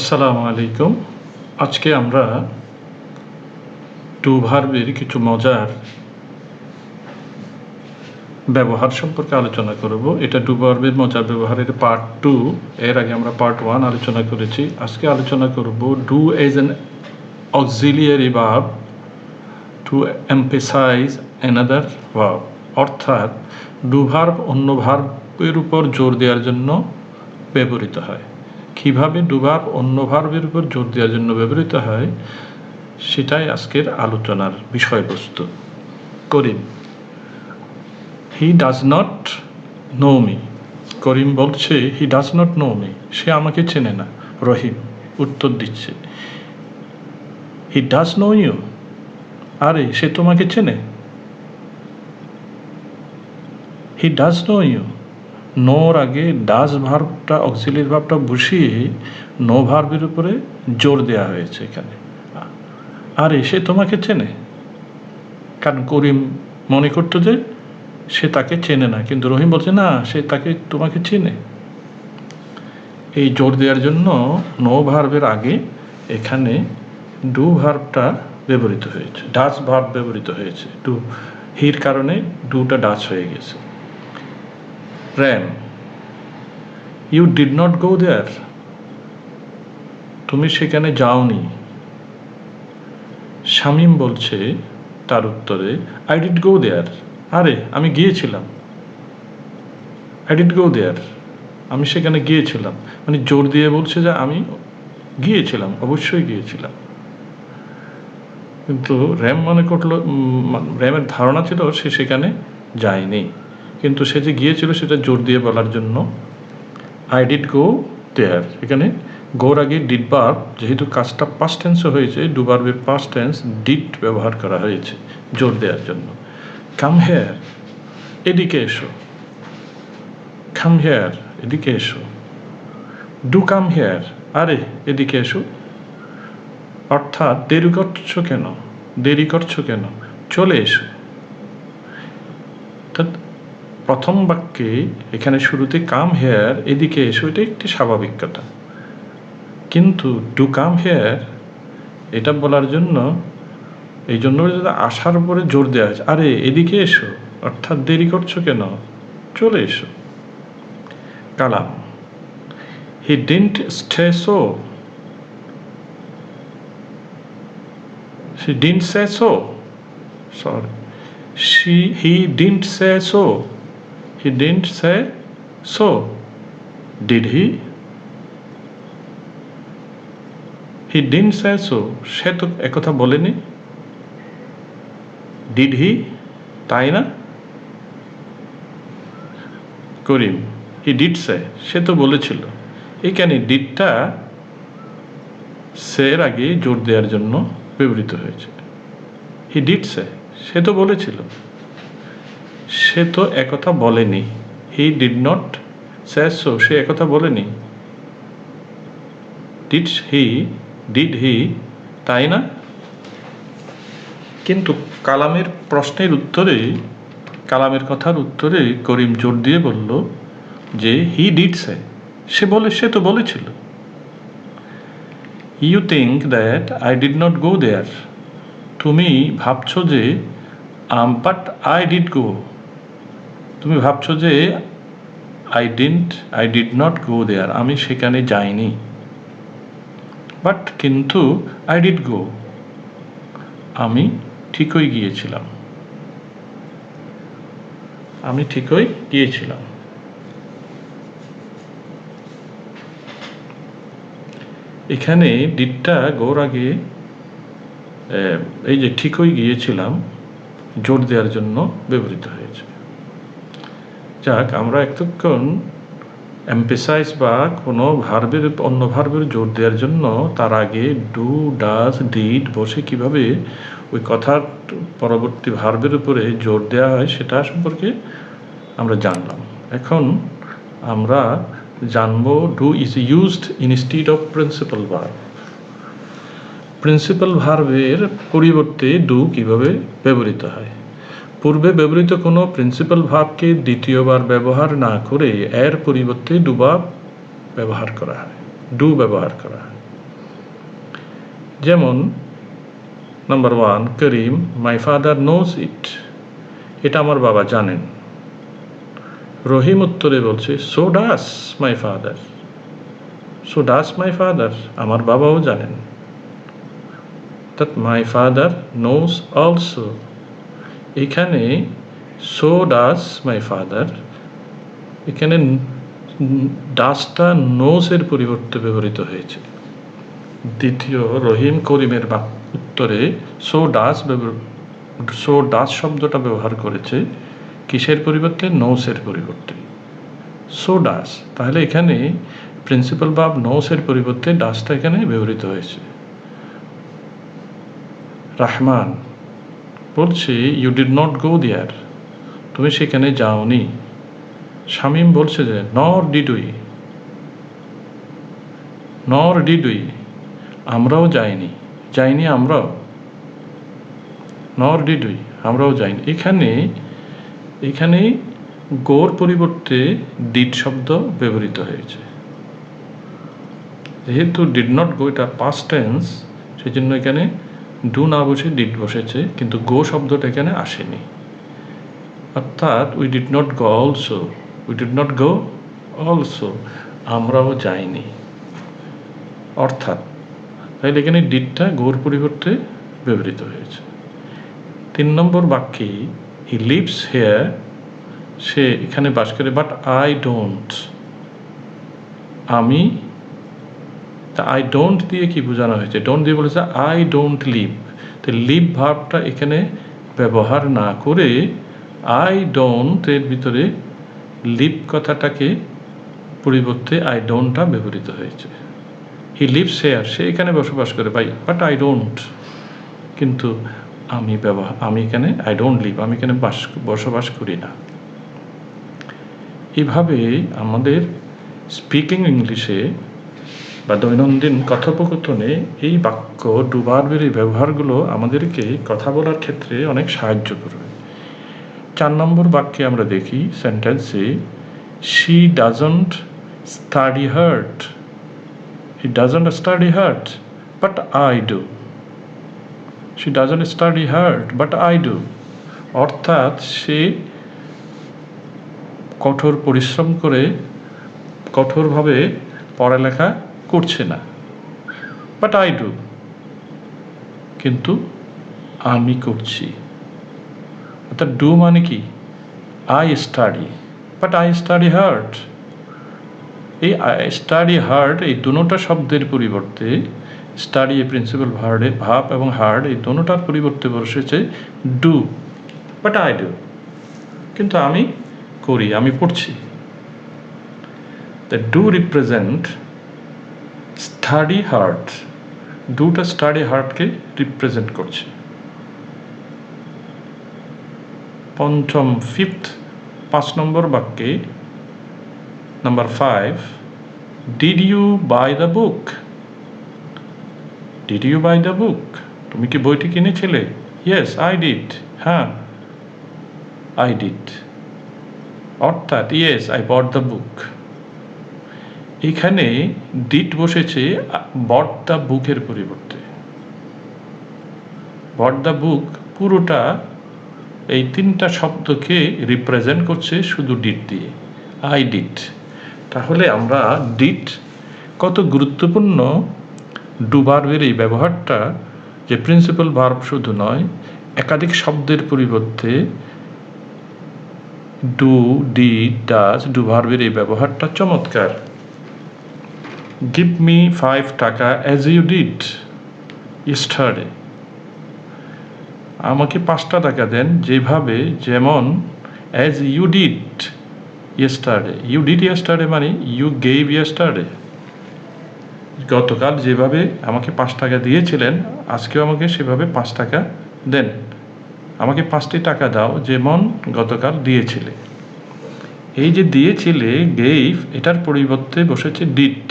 আসসালামু আলাইকুম। আজকে আমরা ডু ভার্বের কিছু মজার ব্যবহার সম্পর্কে আলোচনা করব। এটা ডু ভার্বের মজার ব্যবহারের পার্ট 2। এর আগে আমরা পার্ট 1 আলোচনা করেছি। আজকে আলোচনা করব do as an auxiliary verb to emphasise another verb, অর্থাৎ ডু ভার্ব অন্য ভার্বের উপর জোর দেওয়ার জন্য ব্যবহৃত হয়। কিভাবে ডু ভার্ব অন্য ভার্বের উপর জোর দেওয়ার জন্য ব্যবহৃত হয় সেটাই আজকের আলোচনার বিষয়বস্তু। Karim, he does not know me. Karim বলছে he does not know me, সে আমাকে চেনে না। রহিম উত্তর দিচ্ছে হি ডাজ নো ইউ। আরে সে তোমাকে চেনে। He does know you. নোর আগে ডাজ ভার্বটা অক্সিলিয়ারি ভার্বটা বসিয়ে নো ভার্বের উপরে জোর দেওয়া হয়েছে এখানে। আরে সে তোমাকে চেনে, কারণ করিম মনে করতো যে সে তাকে চেনে না, কিন্তু রহিম বলছে না, সে তোমাকে চেনে। এই জোর দেওয়ার জন্য নো ভার্বের আগে এখানে ডু ভার্বটা ব্যবহৃত হয়েছে, ডাচ ভার্ব ব্যবহৃত হয়েছে। ডু হির কারণে ডুটা ডাচ হয়ে গেছে। Ram, you did not go there. তুমি সেখানে যাওনি। শামীম বলছে তার উত্তরে আই ডিড গো দেয়ার। আরে আমি গিয়েছিলাম। আই ডিড গো দেয়ার, আমি সেখানে গিয়েছিলাম, মানে জোর দিয়ে বলছে যে আমি গিয়েছিলাম, অবশ্যই গিয়েছিলাম। কিন্তু র্যাম মনে করলো, র্যামের ধারণা ছিল সে সেখানে যায়নি, কিন্তু সে যে গিয়েছিল সেটা জোর দিয়ে বলার জন্য আই ডিড গো দেয়ার। এখানে গোর আগে ডিড ভার্ব, যেহেতু কাজটা পাস্ট টেন্সে হয়েছে, ডু ভার্বের পাস্ট টেন্স ডিড ব্যবহার করা হয়েছে জোর দেওয়ার জন্য। কাম হেয়ার, এদিকে এসো। কাম হেয়ার, এদিকে এসো। ডু কাম হেয়ার, আরে এদিকে এসো। অর্থাৎ দেরি করছো কেন, চলে এসো। অর্থাৎ প্রথম বাক্যে এখানে শুরুতে কাম হেয়ার, এদিকে এসো, এটা একটি স্বাভাবিক কথা, কিন্তু ডু কাম হেয়ার এটা বলার জন্য এই জন্য আসার উপরে জোর দেওয়া হয়েছে, আরে এদিকে এসো, অর্থাৎ দেরি করছো কেন, চলে এসো। Kalam, he didn't say so. He didn't say so. Sorry. He didn't say so. He didn't say so. Did he? He didn't say so. সে তো একথা বলেনি। Did he? তাই না? করিম, he did say. সে তো বলেছিল। এখানে ডিডটা সের আগে জোর দেওয়ার জন্য ব্যবহৃত হয়েছে। হি ডিড সে, সে তো বলেছিল। সে তো একথা বলেনি। He did not say so, সে একথা বলেনি। ডিড হি, তাই না? কিন্তু কালামের প্রশ্নের উত্তরে, কালামের কথার উত্তরে করিম জোর দিয়ে বলল যে হি ডিড সে, সে তো বলেছিল। You think that I did not go there. তুমি ভাবছো যে বাট আই ডিড গো। তুমি ভাবছো যে আই ডিড নট গো দেয়ার, আমি সেখানে যাইনি। বাট কিন্তু আই ডিড গো, আমি ঠিকই গিয়েছিলাম। এখানে ডিডটা গোর আগে এই যে ঠিকই গিয়েছিলাম জোর দেওয়ার জন্য ব্যবহৃত হয়েছে। যাক, আমরা এতক্ষণ এমফেসাইজ বা কোনো ভার্বের অন্য ভার্বের জোর দেওয়ার জন্য তার আগে ডু, ডাজ, ডিড বসে কিভাবে ওই কথার পরবর্তী ভার্বের উপরে জোর দেওয়া হয় সেটা সম্পর্কে আমরা জানলাম। এখন আমরা জানবো do is used instead of principal verb. Principal ভার্বের পরিবর্তে ডু কিভাবে ব্যবহৃত হয়। পূর্বে ব্যবহৃত কোনো প্রিন্সিপাল ভার্বকে দ্বিতীয়বার ব্যবহার না করে এর পরিবর্তে ডু ব্যবহার করা হয়। যেমন number 1, Karim, my father knows it, এটা আমার বাবা জানেন। রহিম উত্তরে বলছে, so does my father, so does my father, আমার বাবাও জানেন। অর্থাৎ মাই ফাদার নোজ অলসো, এখানে সো ডাস মাই ফাদার, এখানে ডাসটা নোজের পরিবর্তে ব্যবহৃত হয়েছে। দ্বিতীয়, রহিম করিমের উত্তরে সো ডাস শব্দটা ব্যবহার করেছে কিসের পরিবর্তে? নোসের পরিবর্তে, সো ডাস। তাহলে এখানে প্রিন্সিপাল ভার্ব নোসের পরিবর্তে ডাসটা এখানে ব্যবহৃত হয়েছে। রহমান বলছে, you did not go there, তুমি সেখানে যাওনি। শামীম বলছে যে, নর ডিড উই, নর ডিড উই, আমরাও যাইনি, যাইনি আমরাও, নর ডিড উই, আমরাও যাইনি। এখানে গোর পরিবর্তে ডিড শব্দ ব্যবহৃত হয়েছে। যেহেতু ডিড নট গো এটা পাস্ট টেন্স, সেই জন্য এখানে ডু না বসে ডিড বসেছে, কিন্তু গো শব্দটা এখানে আসেনি। অর্থাৎ we did not go also, we did not go also, আমরাও যাইনি। অর্থাৎ তাহলে এখানে ডিডটা গোর পরিবর্তে ব্যবহৃত হয়েছে। 3 নম্বর বাক্যে হি লিভস হেয়ার, সে এখানে বাস করে, বাট আই ডোন্ট, আমি, আই ডোন্ট দিয়ে কি বোঝানো হয়েছে? ডোন্ট দিয়ে বলেছে আই ডোন্ট লিভ, তো লিভ ভার্বটা এখানে ব্যবহার না করে আই ডোন্ট এর ভিতরে লিভ কথাটাকে পরিবর্তে আই ডোন্টটা ব্যবহৃত হয়েছে। হি লিভস হেয়ার, সে এখানে বসবাস করে, বাট আই ডোন্ট, কিন্তু আমি এখানে আই ডোন্ট লিভ, আমি এখানে বসবাস করি না। এভাবে আমাদের স্পিকিং ইংলিশে বা দৈনন্দিন কথোপকথনে এই বাক্য ডু ভার্বের এই ব্যবহারগুলো আমাদেরকে কথা বলার ক্ষেত্রে অনেক সাহায্য করবে। 4 নম্বর বাক্যে আমরা দেখি সেন্টেন্সে, she doesn't study hard, he doesn't study hard but I do, she doesn't study hard but I do, অর্থাৎ সে কঠোর পরিশ্রম করে কঠোরভাবে পড়ালেখা করছে না, বাট আই ডু, কিন্তু আমি করছি। অর্থাৎ ডু মানে কি? I study, but I study hard. এই স্টাডি হার্ড এই দুটোটা শব্দের পরিবর্তে স্টাডি এ প্রিন্সিপাল ভার্ব এবং হার্ড এই দুটোটার পরিবর্তে বসেছে ডু, বাট আই ডু, কিন্তু আমি করি, আমি পড়ছি। The do represent study hard, ডুটা স্টাডি হার্ডকে রিপ্রেজেন্ট করছে। পঞ্চম, 5 নম্বর বাক্যে number 5, did you buy the book, did you buy the book, তুমি কি বইটি কিনেছিলে? ইয়েস আই ডিড, হ্যাঁ আই ডিড, অর্থাৎ yes I bought the book. এখানে ডিড বসেছে বট দ্য বুকের পরিবর্তে। বট দ্য বুক পুরোটা এই 3টা শব্দকে রিপ্রেজেন্ট করছে শুধু ডিড দিয়ে, আই ডিড। তাহলে আমরা ডিড কত গুরুত্বপূর্ণ ডু ভার্বের এই ব্যবহারটা, যে প্রিন্সিপাল ভার্ব শুধু নয়, একাধিক শব্দের পরিবর্তে ডু, ডিড, ডাজ, ডু ভার্বের এই ব্যবহারটা চমৎকার। গিভ মি 5 টাকা অ্যাজ ইউ ডিড ইয়েস্টারডে, আমাকে 5টা টাকা দেন যেভাবে, যেমন as you did yesterday, you did yesterday মানে ইউ গেভ ইয়েস্টারডে, গতকাল যেভাবে আমাকে 5 টাকা দিয়েছিলেন আজকেও আমাকে সেভাবে 5 টাকা দেন, আমাকে 5টি টাকা দাও যেমন গতকাল দিয়েছিলে। এই যে দিয়েছিলে গেভ, এটার পরিবর্তে বসেছে did,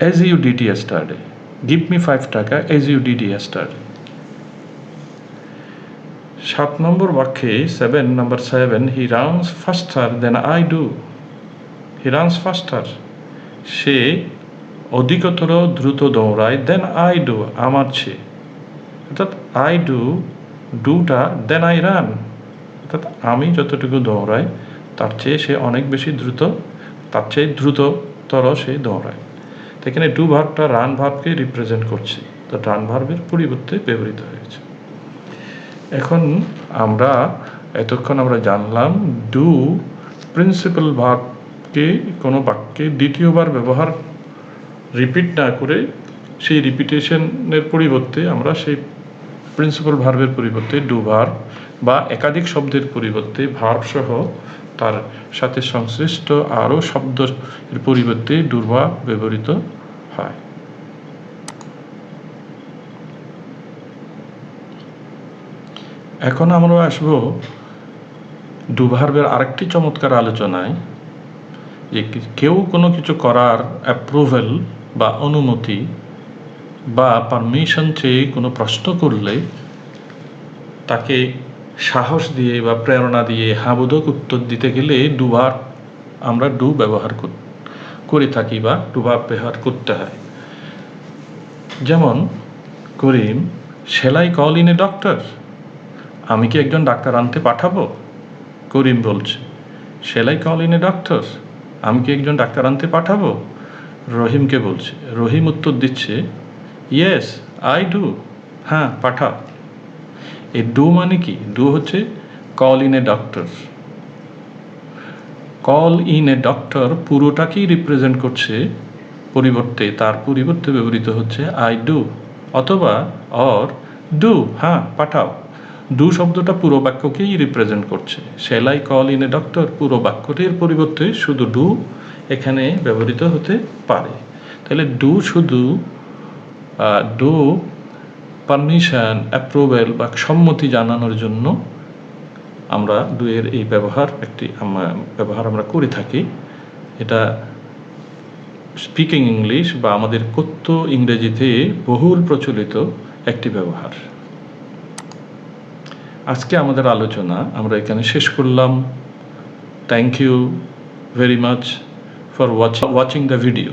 as you did yesterday, give me 5 টাকা অ্যাজ ইউ ডিড ইয়েস্টারডে। 7 নম্বর বাক্যে number 7, he runs faster than I do, he runs faster, সে অধিকতর দ্রুত দৌড়ায় দেন আই ডু, আমার চেয়ে। অর্থাৎ আই ডু, ডুটা দেন আই রান, অর্থাৎ আমি যতটুকু দৌড়াই তার চেয়ে সে অনেক বেশি দ্রুত, তার চেয়ে দ্রুততর সে দৌড়ায়। তো এখানে ডু ভার্বটা রান ভার্বকে রিপ্রেজেন্ট করছে, তো রান ভার্বের পরিবর্তে ব্যবহৃত হয়েছে। এখন আমরা এতক্ষণ আমরা জানলাম ডু প্রিন্সিপাল ভার্বকে কোনো বাক্যে দ্বিতীয়বার ব্যবহার রিপিট না করে সেই রিপিটেশনের পরিবর্তে আমরা সেই প্রিন্সিপাল ভার্বের পরিবর্তে ডু ভার্ব বা একাধিক শব্দের পরিবর্তে ভার্ব সহ তার সাথে সংশ্লিষ্ট আরও শব্দের পরিবর্তে ডু ভার্ব ব্যবহৃত হয়। এখন আমরা আসব ডু ভার্বের আরেকটি চমৎকার আলোচনায়, যে কেউ কোনো কিছু করার অ্যাপ্রুভেল বা অনুমতি বা পারমিশন চেয়ে কোনো প্রশ্ন করলে তাকে সাহস দিয়ে বা প্রেরণা দিয়ে হাবোধক উত্তর দিতে গেলে ডু ভার্ব আমরা ডু ব্যবহার করে থাকি বা ডু ভার্ব ব্যবহার করতে হয়। যেমন করিম, সেলাই কল ইন এ ডক্টর, আমি কি একজন ডাক্তার আনতে পাঠাবো? করিম বলছে সেলাই কল ইন এ ডক্টর, আমি কি একজন ডাক্তার আনতে পাঠাবো? রহিমকে বলছে, রহিম উত্তর দিচ্ছে ইয়েস আই ডু, হ্যাঁ পাঠাও। এই ডু মানে কি? ডু হচ্ছে call in a doctor. Call in a doctor পুরোটাকেই রিপ্রেজেন্ট করছে, তার পরিবর্তে ব্যবহৃত হচ্ছে আই ডু অথবা অর ডু, হ্যাঁ পাঠাও। ডু শব্দটা পুরো বাক্যকেই রিপ্রেজেন্ট করছে। সেলাই কল ইন এ ডক্টর পুরো বাক্যটির পরিবর্তে শুধু ডু এখানে ব্যবহৃত হতে পারে। তাহলে ডু শুধু ডু পারমিশন, অ্যাপ্রুভেল বা সম্মতি জানানোর জন্য আমরা ডু এর এই ব্যবহার আমরা করে থাকি। এটা স্পিকিং ইংলিশ বা আমাদের কথ্য ইংরেজিতে বহুল প্রচলিত একটি ব্যবহার। আজকে আমাদের আলোচনা আমরা এখানে শেষ করলাম। Thank you very much for watching the video.